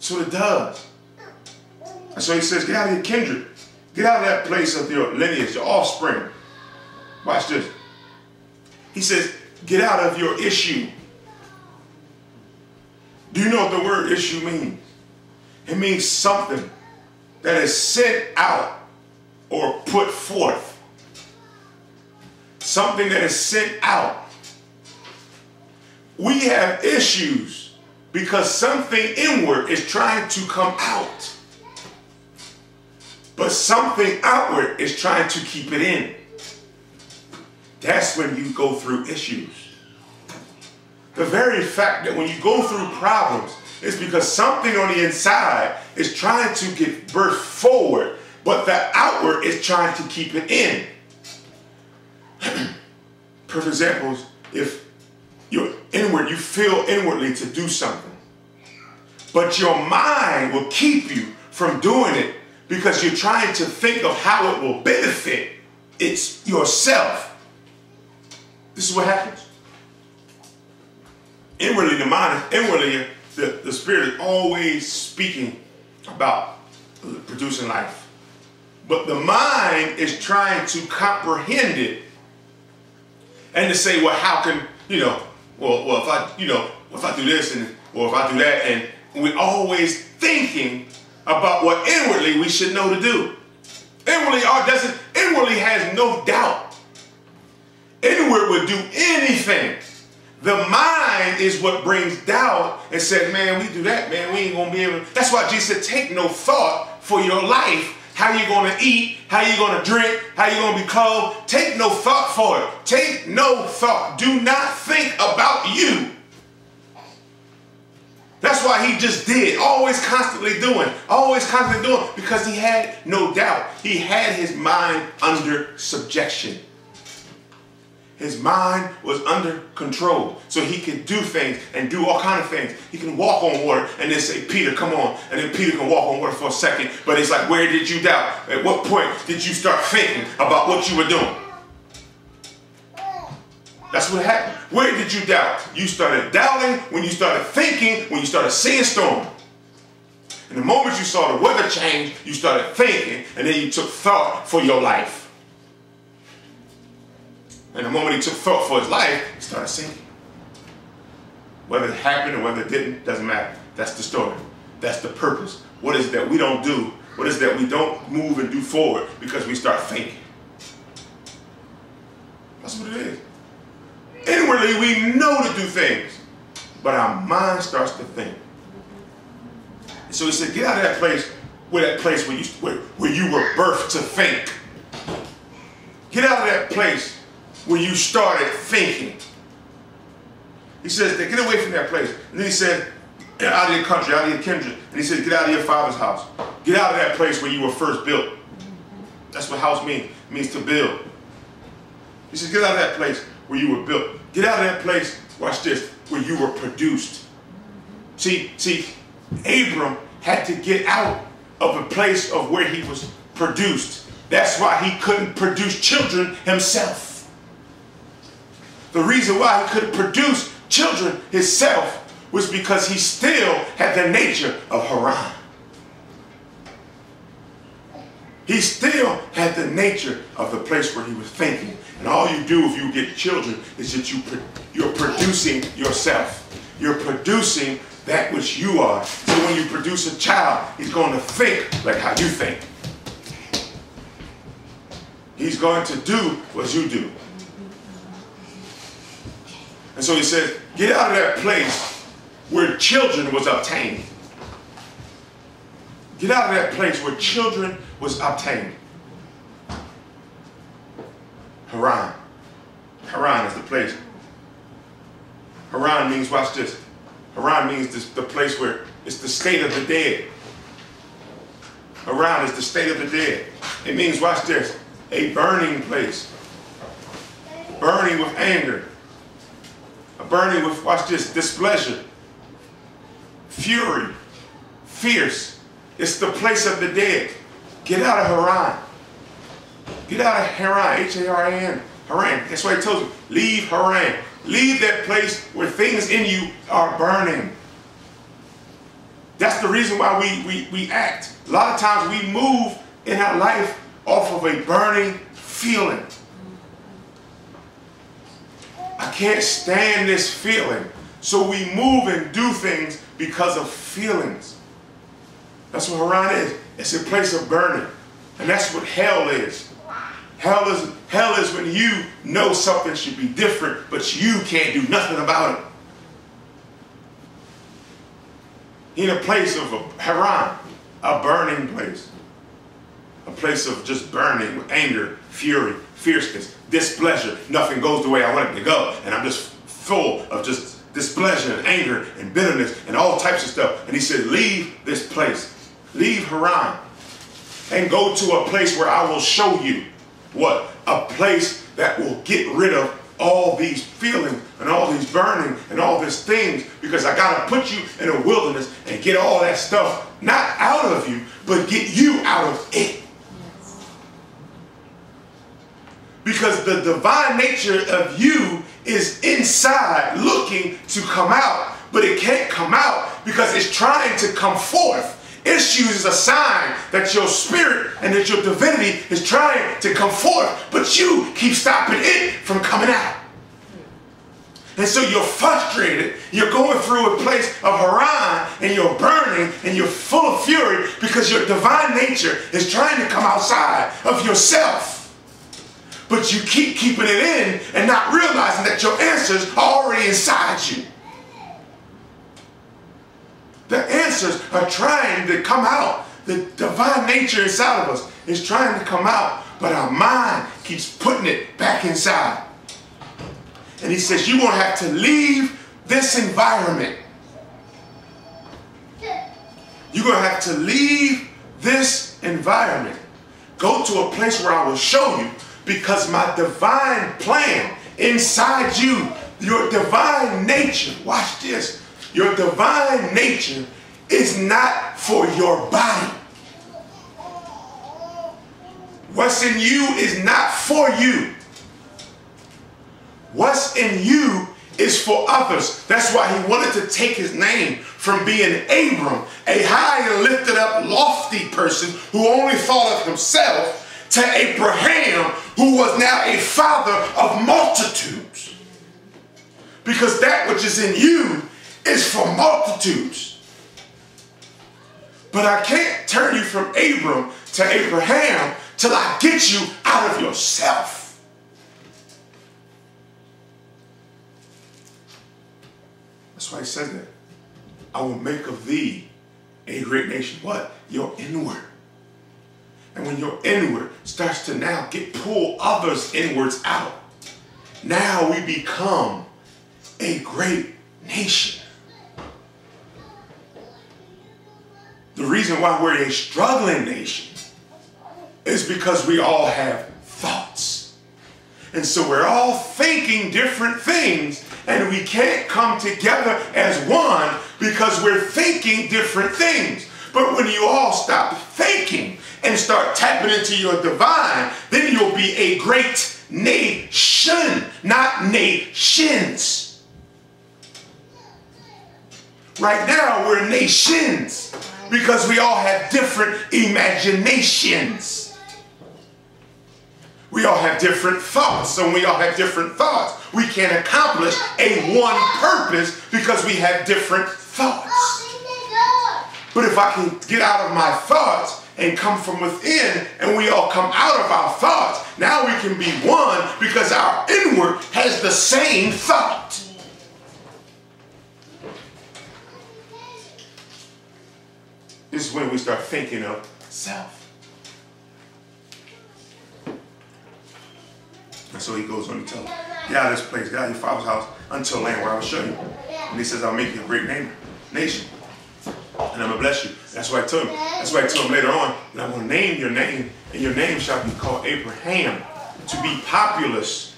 That's what it does. And so he says, get out of your kindred. Get out of that place of your lineage, your offspring. Watch this. He says, get out of your issue. Do you know what the word issue means? It means something that is sent out or put forth. Something that is sent out. We have issues because something inward is trying to come out. But something outward is trying to keep it in. That's when you go through issues. The very fact that when you go through problems, it's because something on the inside is trying to get birthed forward, but the outward is trying to keep it in. Perfect example is if you're inward, you feel inwardly to do something, but your mind will keep you from doing it because you're trying to think of how it will benefit yourself. This is what happens. Inwardly, the mind, inwardly, the spirit is always speaking about producing life. But the mind is trying to comprehend it and to say, well, how can, well, if I do this or if I do that, and we're always thinking about what inwardly we should know to do. Inwardly has no doubt. Inward would do anything. The mind is what brings doubt and says, man, we do that, man, we ain't going to be able to. That's why Jesus said, take no thought for your life. How you going to eat, how you going to drink, how you going to be clothed. Take no thought for it. Take no thought. Do not think about you. That's why he just did, always constantly doing, because he had no doubt. He had his mind under subjection. His mind was under control, so he could do things and do all kinds of things. He can walk on water and then say, Peter, come on. And then Peter can walk on water for a second, but it's like, where did you doubt? At what point did you start thinking about what you were doing? That's what happened. Where did you doubt? You started doubting when you started thinking, when you started seeing storm. And the moment you saw the weather change, you started thinking, and then you took thought for your life. And the moment he took thought for his life, he started sinking. Whether it happened or whether it didn't, doesn't matter. That's the story. That's the purpose. What is it that we don't do? What is it that we don't move and do forward because we start thinking? That's what it is. Inwardly, we know to do things, but our mind starts to think. And so he said, get out of that place where you were birthed to think. Get out of that place where you started thinking. He says, get away from that place. And then he said, get out of your country, out of your kindred. And he said, get out of your father's house. Get out of that place where you were first built. That's what house means. It means to build. He says, get out of that place where you were built. Get out of that place, watch this, where you were produced. See, Abram had to get out of a place of where he was produced. That's why he couldn't produce children himself. The reason why he couldn't produce children himself was because he still had the nature of Haran. He still had the nature of the place where he was thinking. And all you do if you get children is that you're producing yourself. You're producing that which you are. So when you produce a child, he's going to think like how you think. He's going to do what you do. And so he says, get out of that place where children was obtained. Get out of that place where children was obtained. Haran. Haran is the place. Haran means, watch this. Haran means the place where it's the state of the dead. Haran is the state of the dead. It means, watch this, a burning place. Burning with anger. A burning with, watch this, displeasure. Fury. Fierce. It's the place of the dead. Get out of Haran. Get out of Haran. H-A-R-A-N. Haran. That's why he tells you, leave Haran. Leave that place where things in you are burning. That's the reason why we act. A lot of times we move in our life off of a burning feeling. I can't stand this feeling. So we move and do things because of feelings. That's what Haran is. It's a place of burning. And that's what hell is. Hell is when you know something should be different, but you can't do nothing about it. In a place of Haran, a burning place. A place of just burning with anger, fury, fierceness, displeasure. Nothing goes the way I want it to go. And I'm just full of just displeasure and anger and bitterness and all types of stuff. And he said, leave this place. Leave Haran and go to a place where I will show you what? A place that will get rid of all these feelings and all these burning and all these things, because I got to put you in a wilderness and get all that stuff not out of you, but get you out of it. Because the divine nature of you is inside looking to come out, but it can't come out because it's trying to come forth. Issues is a sign that your spirit and that your divinity is trying to come forth, but you keep stopping it from coming out. And so you're frustrated, you're going through a place of Haran, and you're burning, and you're full of fury because your divine nature is trying to come outside of yourself. But you keep keeping it in and not realizing that your answers are already inside you. The answers are trying to come out. The divine nature inside of us is trying to come out, but our mind keeps putting it back inside. And he says, you're going to have to leave this environment. You're going to have to leave this environment. Go to a place where I will show you, because my divine plan inside you, your divine nature, watch this, your divine nature is not for your body. What's in you is not for you. What's in you is for others. That's why he wanted to take his name from being Abram, a high and lifted up, lofty person who only thought of himself, to Abraham, who was now a father of multitudes. Because that which is in you is for multitudes. But I can't turn you from Abram to Abraham till I get you out of yourself. That's why he said that. I will make of thee a great nation. What? Your inward. And when your inward starts to now pull others inwards out, now we become a great nation. The reason why we're a struggling nation is because we all have thoughts. And so we're all thinking different things, and we can't come together as one because we're thinking different things. But when you all stop thinking and start tapping into your divine, then you'll be a great nation, not nations. Right now, we're nations because we all have different imaginations. We all have different thoughts. So when we all have different thoughts, we can't accomplish a one purpose because we have different thoughts. But if I can get out of my thoughts and come from within, and we all come out of our thoughts, now we can be one because our inward has the same thought. This is when we start thinking of self. And so he goes on to tell him, get out of this place, get out of your father's house, until land where I will show you. And he says, I'll make you a great nation. And I'm going to bless you. That's why I told him. That's why I told him later on, and I'm going to name your name, and your name shall be called Abraham, to be populous,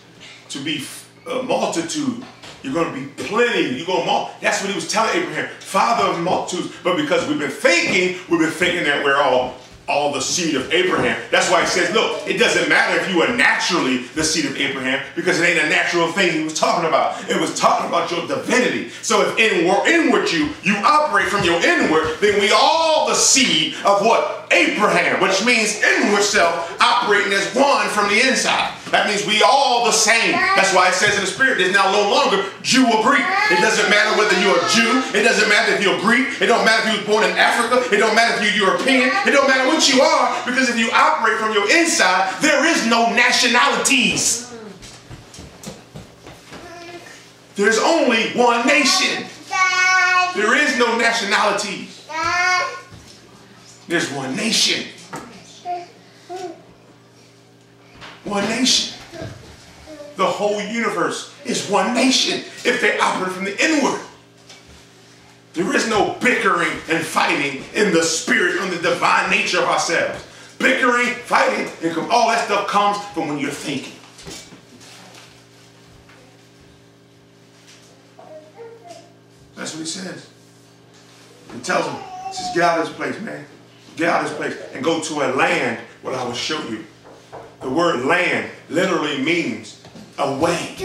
to be a multitude. You're going to be plenty. You're going to That's what he was telling Abraham, father of multitudes. But because we've been thinking that we're all all the seed of Abraham. That's why he says, look, it doesn't matter if you are naturally the seed of Abraham, because it ain't a natural thing he was talking about. It was talking about your divinity. So if inward you operate from your inward, then we all the seed of what? Abraham, which means inward self operating as one from the inside. That means we all the same. That's why it says in the spirit, there's now no longer Jew or Greek. It doesn't matter whether you're a Jew. It doesn't matter if you're Greek. It don't matter if you were born in Africa. It don't matter if you're European. It don't matter what you are, because if you operate from your inside, there is no nationalities. There's only one nation. There is no nationalities. There's one nation. One nation. The whole universe is one nation if they operate from the inward. There is no bickering and fighting in the spirit, in the divine nature of ourselves. Bickering, fighting, and all that stuff comes from when you're thinking. That's what he says. He tells them, he says, get out of this place, man. Get out of this place and go to a land where I will show you. The word land literally means a way.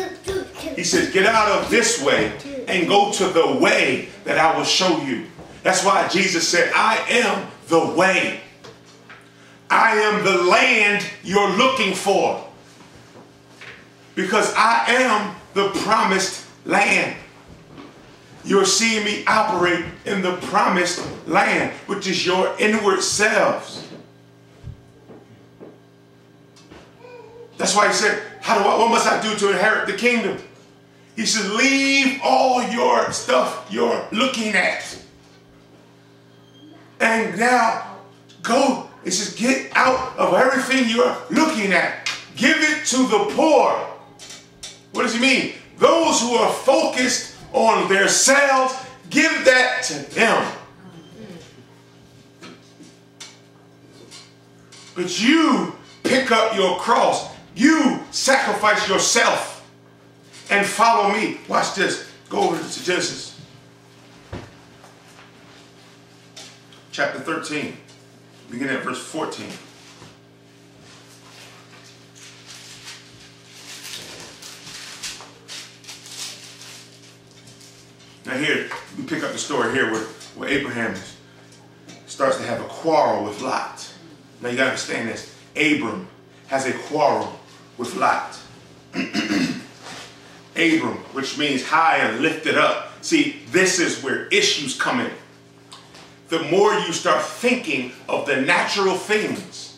He says, get out of this way and go to the way that I will show you. That's why Jesus said, I am the way. I am the land you're looking for. Because I am the promised land. You're seeing me operate in the promised land, which is your inward selves. That's why he said, what must I do to inherit the kingdom? He said, leave all your stuff you're looking at. And now go. He says, get out of everything you're looking at. Give it to the poor. What does he mean? Those who are focused on their selves, give that to them. But you pick up your cross. You sacrifice yourself and follow me. Watch this. Go over to Genesis. Chapter 13. Begin at verse 14. Now here, we pick up the story here where Abraham starts to have a quarrel with Lot. Now you got to understand this. Abram has a quarrel with Lot. Abram, which means high and lifted up. See, this is where issues come in. The more you start thinking of the natural things,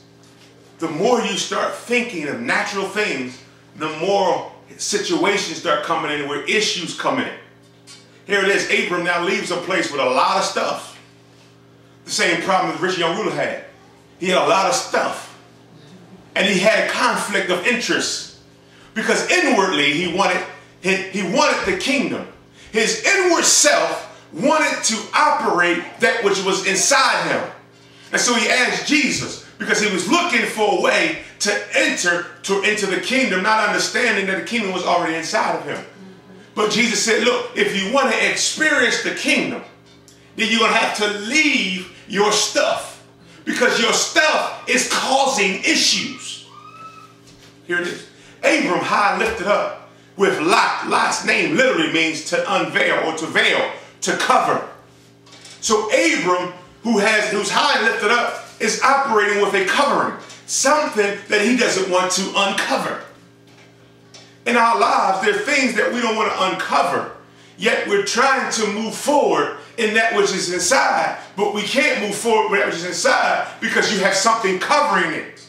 the more you start thinking of natural things, the more situations start coming in where issues come in. Here it is, Abram now leaves a place with a lot of stuff. The same problem the rich young ruler had. He had a lot of stuff. And he had a conflict of interest. Because inwardly he wanted the kingdom. His inward self wanted to operate that which was inside him. And so he asked Jesus, because he was looking for a way to enter into the kingdom, not understanding that the kingdom was already inside of him. But Jesus said, look, if you want to experience the kingdom, then you're going to have to leave your stuff, because your stuff is causing issues. Here it is. Abram high lifted up with Lot. Lot's name literally means to unveil or to veil, to cover. So Abram, who's high and lifted up, is operating with a covering, something that he doesn't want to uncover. In our lives, there are things that we don't want to uncover, yet we're trying to move forward in that which is inside, but we can't move forward with that which is inside because you have something covering it.